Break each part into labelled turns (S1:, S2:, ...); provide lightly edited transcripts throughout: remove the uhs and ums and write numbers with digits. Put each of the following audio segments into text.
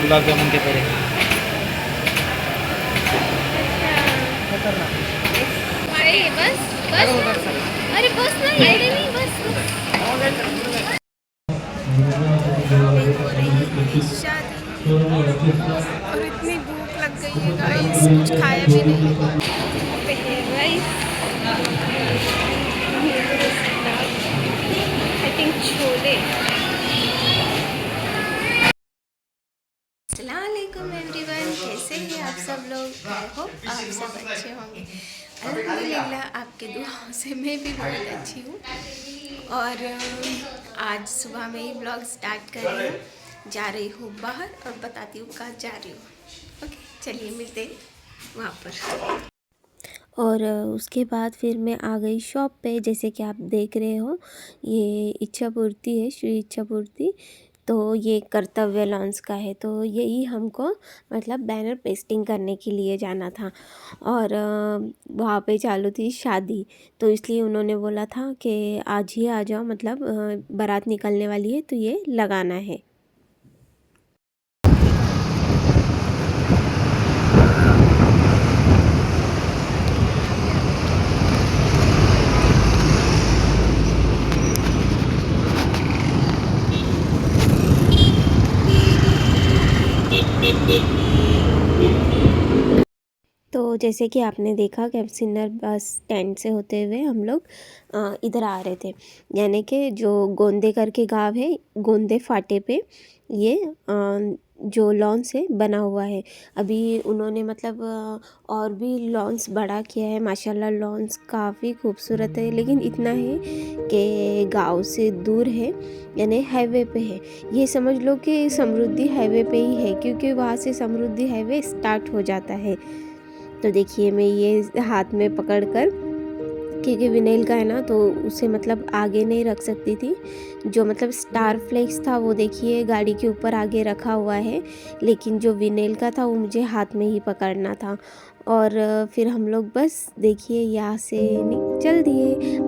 S1: गुलाब जामुन के पेड़े।
S2: अरे बस बस, अरे बस ना, ये नहीं, बस बस। अभी हो रही है शादी और इतनी भूख लग गई है गाइस, कुछ खाया भी नहीं। I think chole. अस्सलाम वालेकुम एवरीवन, कैसे हैं आप सब लोग? आई होप आप सब अच्छे होंगे। अल्हम्दुलिल्लाह आपके दुआओं से मैं भी बहुत अच्छी हूँ। और आज सुबह में ही ब्लॉग स्टार्ट कर रही हूँ। जा रही हूँ बाहर और बताती हूँ कहाँ जा रही हूँ। ओके चलिए मिलते हैं वहाँ पर। और उसके बाद फिर मैं आ गई शॉप पे। जैसे कि आप देख रहे हो, ये इच्छा पूर्ति है, श्री इच्छा पूर्ति। तो ये कर्तव्य लॉन्स का है, तो यही हमको मतलब बैनर पेस्टिंग करने के लिए जाना था। और वहाँ पे चालू थी शादी, तो इसलिए उन्होंने बोला था कि आज ही आ जाओ, मतलब बारात निकलने वाली है तो ये लगाना है। तो जैसे कि आपने देखा कैप्सिनर बस स्टैंड से होते हुए हम लोग इधर आ रहे थे। यानी कि जो गोंदे करके गांव है, गोंदे फाटे पे ये जो लॉन्स है बना हुआ है। अभी उन्होंने मतलब और भी लॉन्स बड़ा किया है। माशाल्लाह लॉन्स काफ़ी खूबसूरत है, लेकिन इतना है कि गांव से दूर है, यानी हाईवे पे है। ये समझ लो कि समृद्धि हाईवे पे ही है, क्योंकि वहाँ से समृद्धि हाईवे स्टार्ट हो जाता है। तो देखिए मैं ये हाथ में पकड़ कर, क्योंकि विनेल का है ना, तो उसे मतलब आगे नहीं रख सकती थी। जो मतलब स्टार फ्लेक्स था वो देखिए गाड़ी के ऊपर आगे रखा हुआ है, लेकिन जो विनेल का था वो मुझे हाथ में ही पकड़ना था। और फिर हम लोग बस देखिए यहाँ से चल दिए।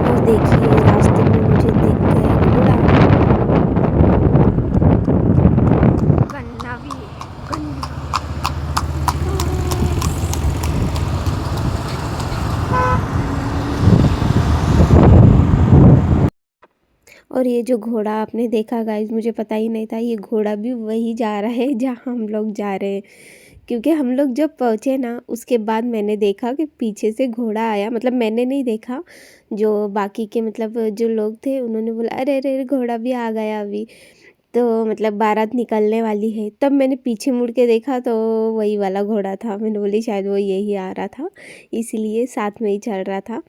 S2: और देखिए रास्ते में मुझे दिख गया घोड़ा। गन्ना भी है, गन्ना। और ये जो घोड़ा आपने देखा गाइस, मुझे पता ही नहीं था ये घोड़ा भी वही जा रहा है जहाँ हम लोग जा रहे हैं। क्योंकि हम लोग जब पहुँचे ना, उसके बाद मैंने देखा कि पीछे से घोड़ा आया। मतलब मैंने नहीं देखा, जो बाकी के मतलब जो लोग थे उन्होंने बोला अरे अरे अरे, घोड़ा भी आ गया अभी। तो मतलब बारात निकलने वाली है। तब मैंने पीछे मुड़ के देखा तो वही वाला घोड़ा था। मैंने बोली शायद वो यही आ रहा था, इसलिए साथ में ही चल रहा था।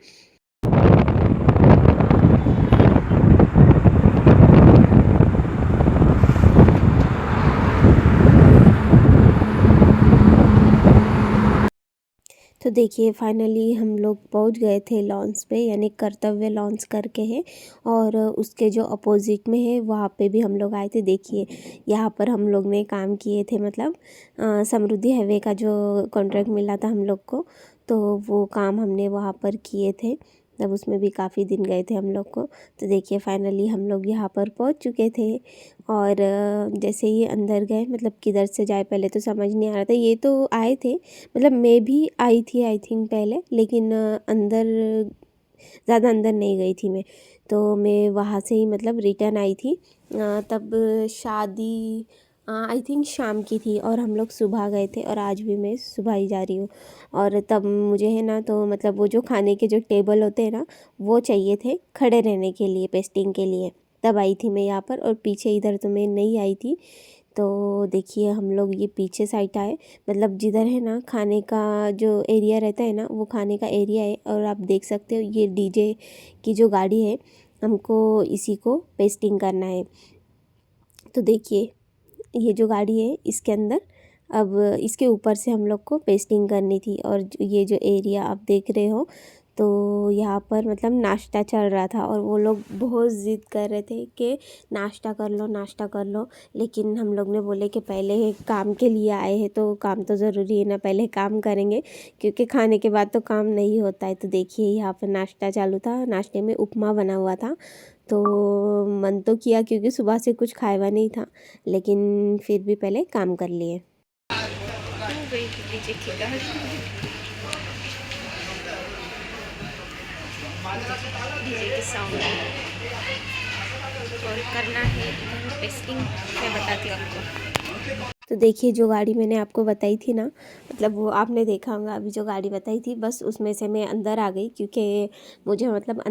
S2: तो देखिए फाइनली हम लोग पहुंच गए थे लॉन्च पे, यानी कर्तव्य लॉन्च करके है। और उसके जो अपोजिट में है वहाँ पे भी हम लोग आए थे। देखिए यहाँ पर हम लोग ने काम किए थे, मतलब समृद्धि हाईवे का जो कॉन्ट्रैक्ट मिला था हम लोग को, तो वो काम हमने वहाँ पर किए थे। तब उसमें भी काफ़ी दिन गए थे हम लोग को। तो देखिए फाइनली हम लोग यहाँ पर पहुँच चुके थे। और जैसे ही अंदर गए, मतलब किधर से जाए पहले तो समझ नहीं आ रहा था। ये तो आए थे, मतलब मैं भी आई थी आई थिंक पहले, लेकिन अंदर ज़्यादा अंदर नहीं गई थी मैं। तो मैं वहाँ से ही मतलब रिटर्न आई थी। तब शादी आई थिंक शाम की थी और हम लोग सुबह गए थे, और आज भी मैं सुबह ही जा रही हूँ। और तब मुझे है ना, तो मतलब वो जो खाने के जो टेबल होते हैं ना, वो चाहिए थे खड़े रहने के लिए, पेस्टिंग के लिए। तब आई थी मैं यहाँ पर, और पीछे इधर तो मैं नहीं आई थी। तो देखिए हम लोग ये पीछे साइड आए, मतलब जिधर है ना खाने का जो एरिया रहता है ना, वो खाने का एरिया है। और आप देख सकते हो ये डीजे की जो गाड़ी है, हमको इसी को पेस्टिंग करना है। तो देखिए ये जो गाड़ी है इसके अंदर, अब इसके ऊपर से हम लोग को पेस्टिंग करनी थी। और ये जो एरिया आप देख रहे हो, तो यहाँ पर मतलब नाश्ता चल रहा था, और वो लोग बहुत ज़िद कर रहे थे कि नाश्ता कर लो नाश्ता कर लो। लेकिन हम लोग ने बोले कि पहले काम के लिए आए हैं तो काम तो ज़रूरी है ना, पहले काम करेंगे, क्योंकि खाने के बाद तो काम नहीं होता है। तो देखिए यहाँ पर नाश्ता चालू था, नाश्ते में उपमा बना हुआ था। तो मन तो किया, क्योंकि सुबह से कुछ खाया हुआ नहीं था, लेकिन फिर भी पहले काम कर लिए। डीजे के साउंड और करना है इधर पेस्टिंग, मैं बताती हूँ आपको। तो देखिए जो गाड़ी मैंने आपको बताई थी ना, मतलब वो आपने देखा होगा अभी जो गाड़ी बताई थी, बस उसमें से मैं अंदर आ गई, क्योंकि मुझे मतलब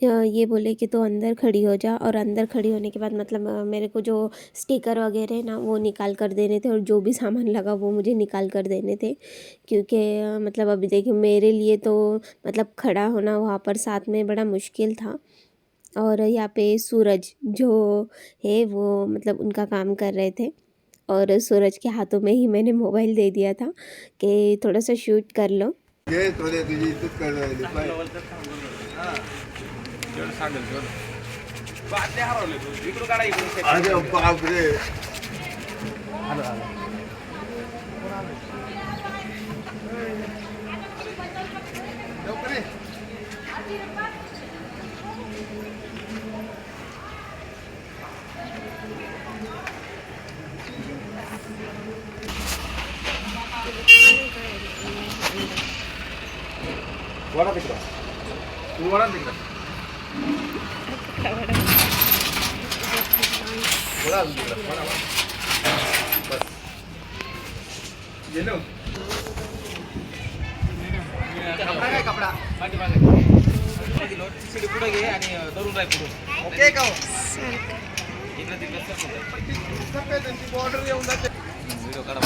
S2: ये बोले कि तो अंदर खड़ी हो जा। और अंदर खड़ी होने के बाद मतलब मेरे को जो स्टिकर वगैरह है ना, वो निकाल कर देने थे, और जो भी सामान लगा वो मुझे निकाल कर देने थे। क्योंकि मतलब अभी देखिए मेरे लिए तो मतलब खड़ा होना वहाँ पर साथ में बड़ा मुश्किल था। और यहाँ पे सूरज जो है वो मतलब उनका काम कर रहे थे, और सूरज के हाथों में ही मैंने मोबाइल दे दिया था कि थोड़ा सा शूट कर लो।
S1: अरे बाप रे, बड़ा दिख रहा, तू बड़ा दिख रहा, बड़ा दिख रहा, बड़ा बस ये लो कपड़ा काय कपड़ा मागे मागे मागे लो सीडी पुढे घे आणि धरून राय पुढे ओके का इकडे तिकडे सर त्यांची बॉर्डर येऊन जाते व्हिडिओ काढा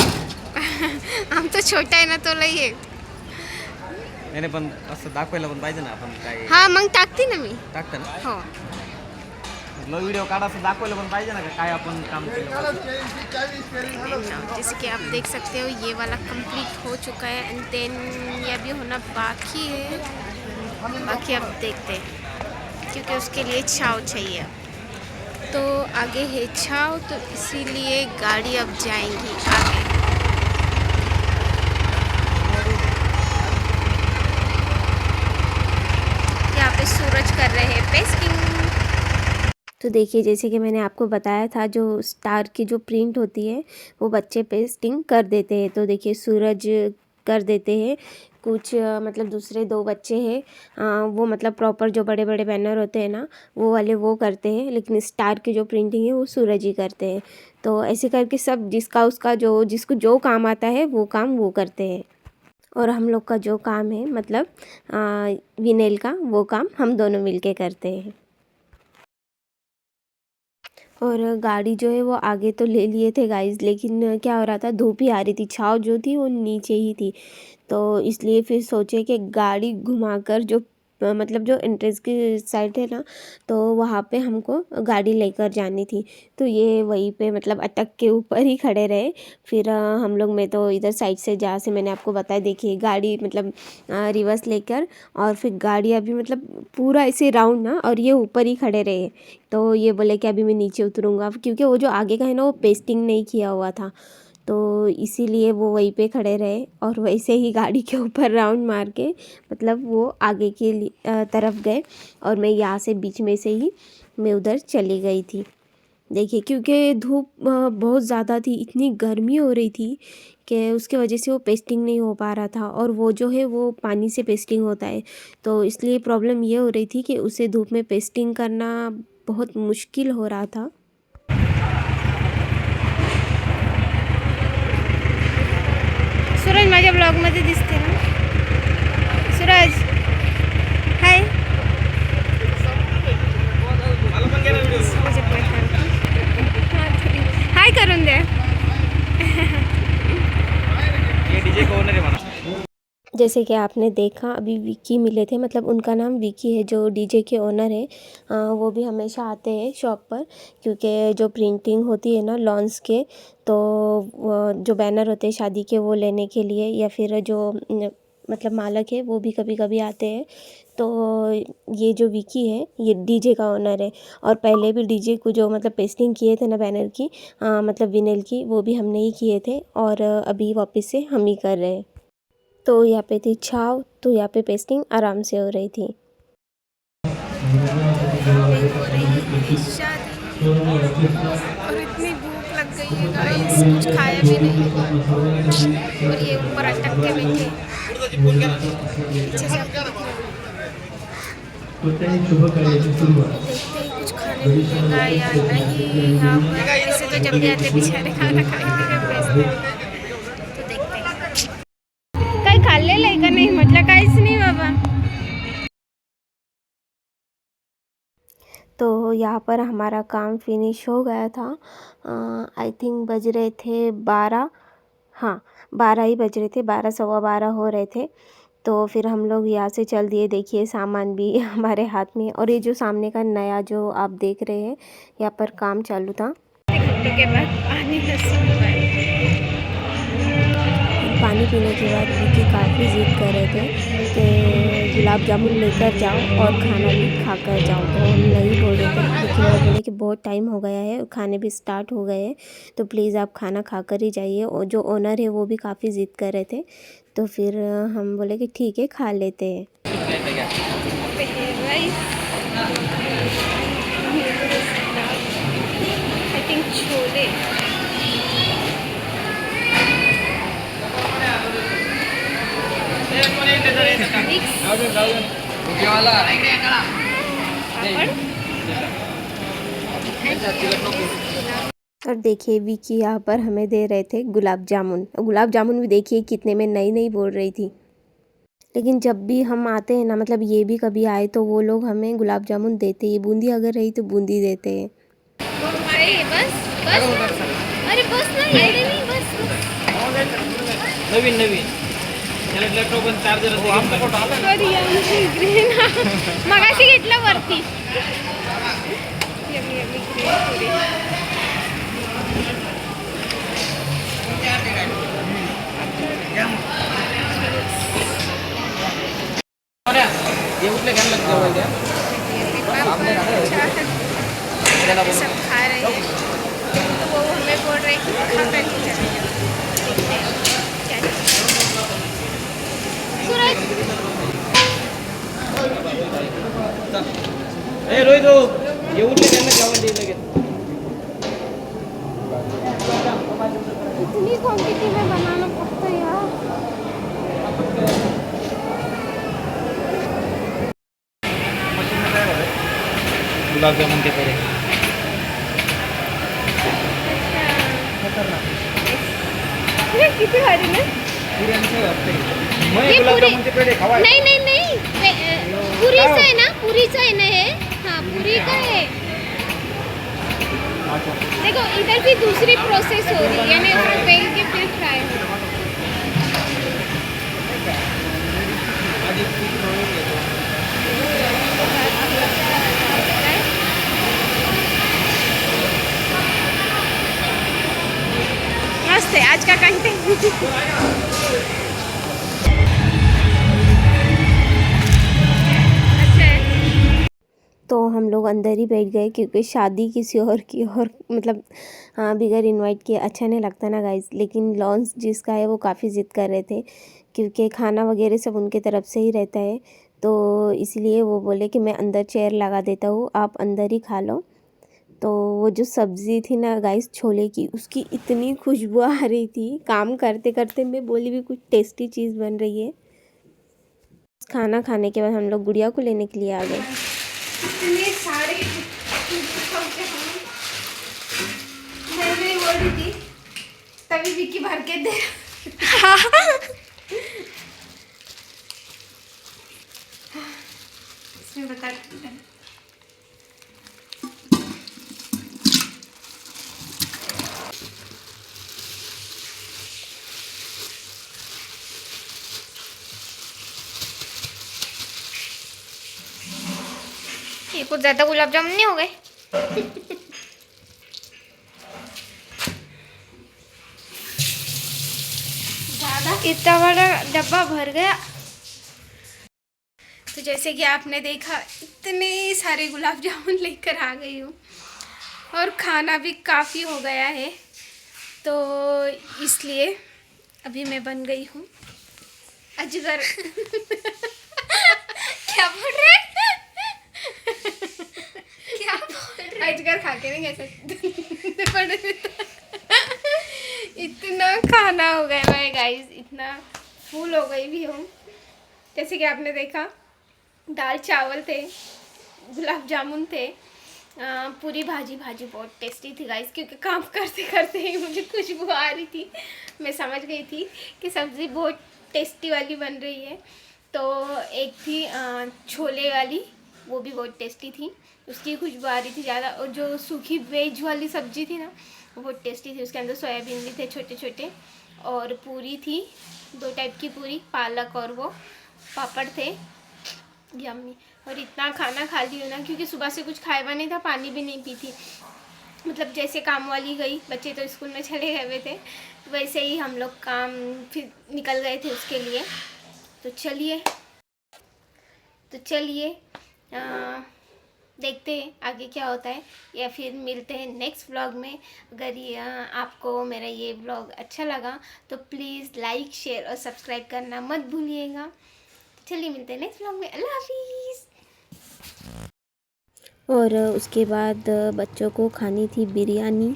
S3: आमचा छोटा आहे ना तो लई आहे.
S1: नाही पण असं दाखवायला पण पाहिजे ना आपण काय
S3: हा मग टाकते ना मी.
S1: टाकता ना
S3: हो
S1: लो व्हिडिओ काढा असं दाखवायला पण पाहिजे ना काय आपण काम केलं
S3: जैसे कि आप देख सकते हो ये वाला कंप्लीट हो चुका है एंड देन ये अभी होना बाकी है. बाकी अब देखते हैं क्योंकि उसके लिए छाव चाहिए. तो आगे है छाव तो इसीलिए गाड़ी अब जाएंगी आगे. यहाँ पे सूरज कर रहे हैं पेस्टिंग.
S2: तो देखिए जैसे कि मैंने आपको बताया था, जो स्टार की जो प्रिंट होती है वो बच्चे पेस्टिंग कर देते हैं। तो देखिए सूरज कर देते हैं, कुछ मतलब दूसरे दो बच्चे हैं वो मतलब प्रॉपर जो बड़े बड़े बैनर होते हैं ना, वो वाले वो करते हैं, लेकिन स्टार की जो प्रिंटिंग है वो सूरज ही करते हैं। तो ऐसे करके सब जिसका उसका जो जिसको जो काम आता है वो काम वो करते हैं। और हम लोग का जो काम है मतलब विनेल का, वो काम हम दोनों मिलके करते हैं। और गाड़ी जो है वो आगे तो ले लिए थे गाइस, लेकिन क्या हो रहा था, धूप ही आ रही थी, छाँव जो थी वो नीचे ही थी। तो इसलिए फिर सोचे कि गाड़ी घुमाकर जो मतलब जो एंट्रेंस की साइड है ना, तो वहाँ पे हमको गाड़ी लेकर जानी थी। तो ये वहीं पे मतलब अटक के ऊपर ही खड़े रहे। फिर हम लोग, मैं तो इधर साइड से जहाँ से मैंने आपको बताया, देखिए गाड़ी मतलब रिवर्स लेकर, और फिर गाड़ी अभी मतलब पूरा ऐसे राउंड ना, और ये ऊपर ही खड़े रहे। तो ये बोले कि अभी मैं नीचे उतरूँगा, क्योंकि वो जो आगे का है ना वो पेस्टिंग नहीं किया हुआ था। तो तो इसीलिए वो वहीं पे खड़े रहे और वैसे ही गाड़ी के ऊपर राउंड मार के मतलब वो आगे की तरफ गए और मैं यहाँ से बीच में से ही मैं उधर चली गई थी। देखिए क्योंकि धूप बहुत ज़्यादा थी, इतनी गर्मी हो रही थी कि उसके वजह से वो पेस्टिंग नहीं हो पा रहा था और वो जो है वो पानी से पेस्टिंग होता है, तो इसलिए प्रॉब्लम ये हो रही थी कि उसे धूप में पेस्टिंग करना बहुत मुश्किल हो रहा था।
S3: सूरज माझ्या ब्लॉगमध्ये दिसते ना? सूरज हाय. हाय करून दे.
S1: ये डीजे का ओनर है माना।
S2: जैसे कि आपने देखा अभी विकी मिले थे, मतलब उनका नाम विकी है जो डीजे के ओनर है। वो भी हमेशा आते हैं शॉप पर, क्योंकि जो प्रिंटिंग होती है ना लॉन्स के, तो जो बैनर होते हैं शादी के वो लेने के लिए, या फिर जो मतलब मालक है वो भी कभी कभी आते हैं। तो ये जो विकी है ये डीजे का ओनर है, और पहले भी डीजे को जो मतलब पेस्टिंग किए थे ना बैनर की, मतलब विनेल की, वो भी हमने ही किए थे और अभी वापस से हम ही कर रहे हैं। तो यहाँ पे थी छाव, तो यहाँ पे पेस्टिंग आराम से हो रही थी।
S3: और इतनी भूख लग गई है गाइस, कुछ खाया भी नहीं और ये ऊपर अटक के बैठे पीछे से आपको दिख रहा है। देखते ही कुछ खाने मिलेगा या नहीं। यहाँ पर ऐसे तो जब भी आते बेचारे खाना खाने का बेचते हैं, तो देखते हैं काही खाल्लेलं आहे का नाही, म्हटलं काहीच नाही बाबा।
S2: तो यहाँ पर हमारा काम फिनिश हो गया था। आई थिंक बज रहे थे 12, हाँ 12 ही बज रहे थे, 12 सवा 12 हो रहे थे। तो फिर हम लोग यहाँ से चल दिए। देखिए सामान भी हमारे हाथ में, और ये जो सामने का नया जो आप देख रहे हैं यहाँ पर काम चालू था।
S3: के बाद पानी नसीब हुआ है।
S2: पानी पीने के बाद विकी काफ़ी ज़िद कर रहे थे कि गुलाब जामुन लेकर जाओ और खाना भी खा कर जाओ, तो हम नहीं बोल रहे थे, लेकिन वो बोले कि बहुत टाइम हो गया है और खाने भी स्टार्ट हो गए हैं, तो प्लीज़ आप खाना खा कर ही जाइए। और जो ओनर है वो भी काफ़ी ज़िद कर रहे थे, तो फिर हम बोले कि ठीक है खा लेते हैं।
S3: I think chole.
S2: और देखिए विकी यहाँ पर हमें दे रहे थे गुलाब जामुन। गुलाब जामुन भी देखिए कितने में नई नई बोल रही थी, लेकिन जब भी हम आते हैं ना, मतलब ये भी कभी आए तो वो लोग हमें गुलाब जामुन देते ही, बूंदी अगर रही तो बूंदी देते हैं।
S3: अरे बस बस, अरे बस ना, एवढे नाही बस।
S1: नवीन नवीन त्याला लॅपटॉप आणि चार्जर
S3: मगाशी घेतलं वरती। Yummy yummy green Puri.
S1: ये उठले घ्यायला लागतं
S3: सब खा रहे हैं, तो वो हमें बोल रहे हैं कि खा कर ही जाएगा। देखते हैं क्या है। सूरज
S1: ए रोहित हो, ये उठले घ्यायला जेवण दे लगेच।
S3: इतनी क्वांटिटी में बनाना पड़ता है यार।
S1: गुलाब जामुन के पहले
S3: किती भारी ना
S1: मैं गुलाब जामुन के पेड़े खवाए।
S3: नहीं नहीं नहीं, पूरीचं आहे ना, पूरीचं आहे ना हे। हाँ पूरी का है। देखो इधर भी दूसरी प्रोसेस हो रही है, यानी उसको बेल के फिर फ्राई हो। मस्त है आज का कंटेंट।
S2: तो हम लोग अंदर ही बैठ गए क्योंकि शादी किसी और की और मतलब हाँ बगैर इनवाइट किए अच्छा नहीं लगता ना गाइस। लेकिन लॉन्च जिसका है वो काफ़ी ज़िद कर रहे थे क्योंकि खाना वगैरह सब उनके तरफ से ही रहता है, तो इसलिए वो बोले कि मैं अंदर चेयर लगा देता हूँ, आप अंदर ही खा लो। तो वो जो सब्ज़ी थी ना गाइस छोले की, उसकी इतनी खुशबू आ रही थी, काम करते करते मैं बोली भी कुछ टेस्टी चीज़ बन रही है। खाना खाने के बाद हम लोग गुड़िया को लेने के लिए आ गए।
S3: इतने सारे मैं नहीं बोल रही थी तभी विक्की भर के दे। इसमें बता ये कुछ ज़्यादा गुलाब जामुन नहीं हो गए? ज़्यादा इतना बड़ा डब्बा भर गया। तो जैसे कि आपने देखा इतने सारे गुलाब जामुन लेकर आ गई हूँ और खाना भी काफ़ी हो गया है, तो इसलिए अभी मैं बन गई हूँ अजगर। क्या बोल रहे हैं? क्या बोल रहे हैं? अजगर खा के नहीं कैसे इतना खाना हो गया मैं गाइस, इतना फुल हो गई भी हूँ। जैसे कि आपने देखा दाल चावल थे, गुलाब जामुन थे, पूरी भाजी बहुत टेस्टी थी गाइस, क्योंकि काम करते करते ही मुझे खुशबू आ रही थी। मैं समझ गई थी कि सब्ज़ी बहुत टेस्टी वाली बन रही है। तो एक थी छोले वाली, वो भी बहुत टेस्टी थी, उसकी खुशबू आ रही थी ज़्यादा। और जो सूखी वेज वाली सब्ज़ी थी ना वो बहुत टेस्टी थी, उसके अंदर सोयाबीन भी थे छोटे छोटे, और पूरी थी 2 टाइप की पूरी, पालक और वो पापड़ थे, यम्मी। और इतना खाना खा ली हूँ ना क्योंकि सुबह से कुछ खाया हुआ नहीं था, पानी भी नहीं पी थी। मतलब जैसे काम वाली गई, बच्चे तो स्कूल में चले गए हुए थे, वैसे ही हम लोग काम फिर निकल गए थे उसके लिए। तो चलिए देखते हैं आगे क्या होता है, या फिर मिलते हैं नेक्स्ट व्लॉग में। अगर ये आपको मेरा ये व्लॉग अच्छा लगा तो प्लीज़ लाइक शेयर और सब्सक्राइब करना मत भूलिएगा। चलिए मिलते हैं नेक्स्ट व्लॉग में। अल्लाह हाफिज़।
S2: और उसके बाद बच्चों को खानी थी बिरयानी,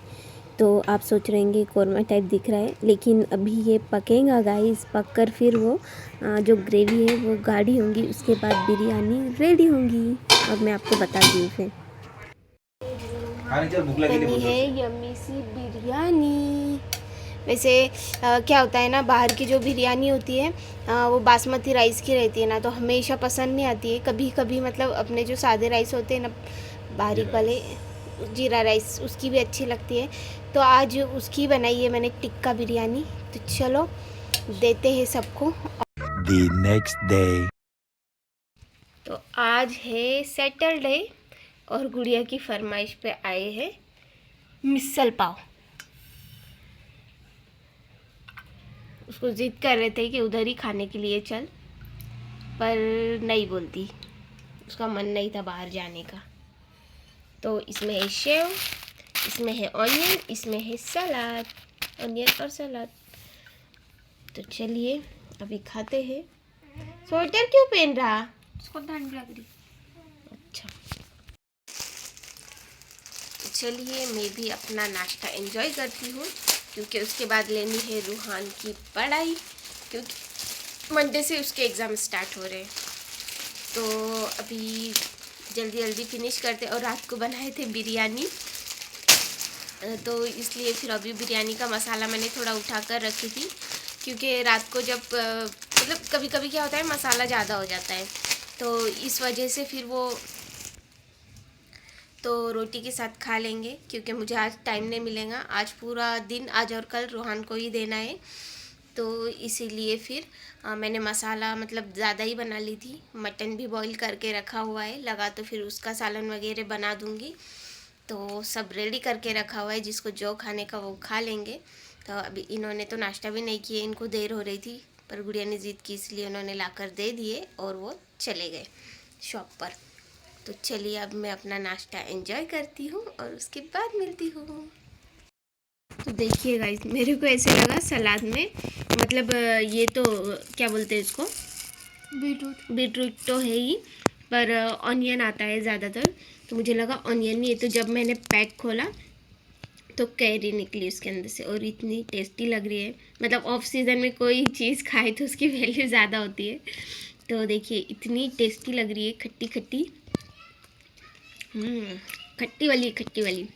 S2: तो आप सोच रहे होंगे कौरमा टाइप दिख रहा है, लेकिन अभी ये पकेगा गाइस, पक कर फिर वो जो ग्रेवी है वो गाढ़ी होंगी, उसके बाद बिरयानी रेडी होंगी। अब मैं आपको बताती हूँ फिर। बनी है यम्मी सी बिरयानी। वैसे क्या होता है ना, बाहर की जो बिरयानी होती है वो बासमती राइस की रहती है ना, तो हमेशा पसंद नहीं आती है। कभी कभी मतलब अपने जो सादे राइस होते हैं ना, बारीक वाले जीरा राइस, उसकी भी अच्छी लगती है। तो आज उसकी बनाई है मैंने टिक्का बिरयानी। तो चलो देते हैं सबको।
S4: The next day.
S2: तो आज है सैटरडे और गुड़िया की फरमाइश पे आए हैं मिसल पाव। उसको जिद कर रहे थे कि उधर ही खाने के लिए चल, पर नहीं बोलती, उसका मन नहीं था बाहर जाने का। तो इसमें है सेव, इसमें है ऑनियन, इसमें है सलाद, ऑनियन और सलाद। तो चलिए अभी खाते हैं। स्वेटर क्यों पहन रहा?
S3: उसको ठंड लग रही।
S2: अच्छा, चलिए मैं भी अपना नाश्ता एंजॉय करती हूँ, क्योंकि उसके बाद लेनी है रूहान की पढ़ाई, क्योंकि मंडे से उसके एग्ज़ाम स्टार्ट हो रहे हैं। तो अभी जल्दी फिनिश करते। और रात को बनाए थे बिरयानी, तो इसलिए फिर अभी बिरयानी का मसाला मैंने थोड़ा उठा कर रखी थी, क्योंकि रात को जब मतलब कभी कभी क्या होता है मसाला ज़्यादा हो जाता है, तो इस वजह से फिर वो तो रोटी के साथ खा लेंगे, क्योंकि मुझे आज टाइम नहीं मिलेगा। आज पूरा दिन, आज और कल रोहान को ही देना है, तो इसीलिए फिर मैंने मसाला मतलब ज़्यादा ही बना ली थी। मटन भी बॉईल करके रखा हुआ है, लगा तो फिर उसका सालन वगैरह बना दूँगी। तो सब रेडी करके रखा हुआ है, जिसको जो खाने का वो खा लेंगे। तो अभी इन्होंने तो नाश्ता भी नहीं किया, इनको देर हो रही थी, पर गुड़िया ने ज़िद की इसलिए उन्होंने लाकर दे दिए और वो चले गए शॉप पर।
S3: तो चलिए अब मैं अपना नाश्ता एंजॉय करती हूँ और उसके बाद मिलती हूँ। तो देखिए गाइस, मेरे को ऐसे लगा सलाद में, मतलब ये तो क्या बोलते हैं इसको, बीटरूट तो है ही, पर ऑनियन आता है ज़्यादातर, तो मुझे लगा ऑनियन नहीं है। तो जब मैंने पैक खोला तो कैरी निकली उसके अंदर से, और इतनी टेस्टी लग रही है। मतलब ऑफ सीज़न में कोई चीज़ खाए तो उसकी वैल्यू ज़्यादा होती है। तो देखिए इतनी टेस्टी लग रही है, खट्टी खट्टी, खट्टी वाली।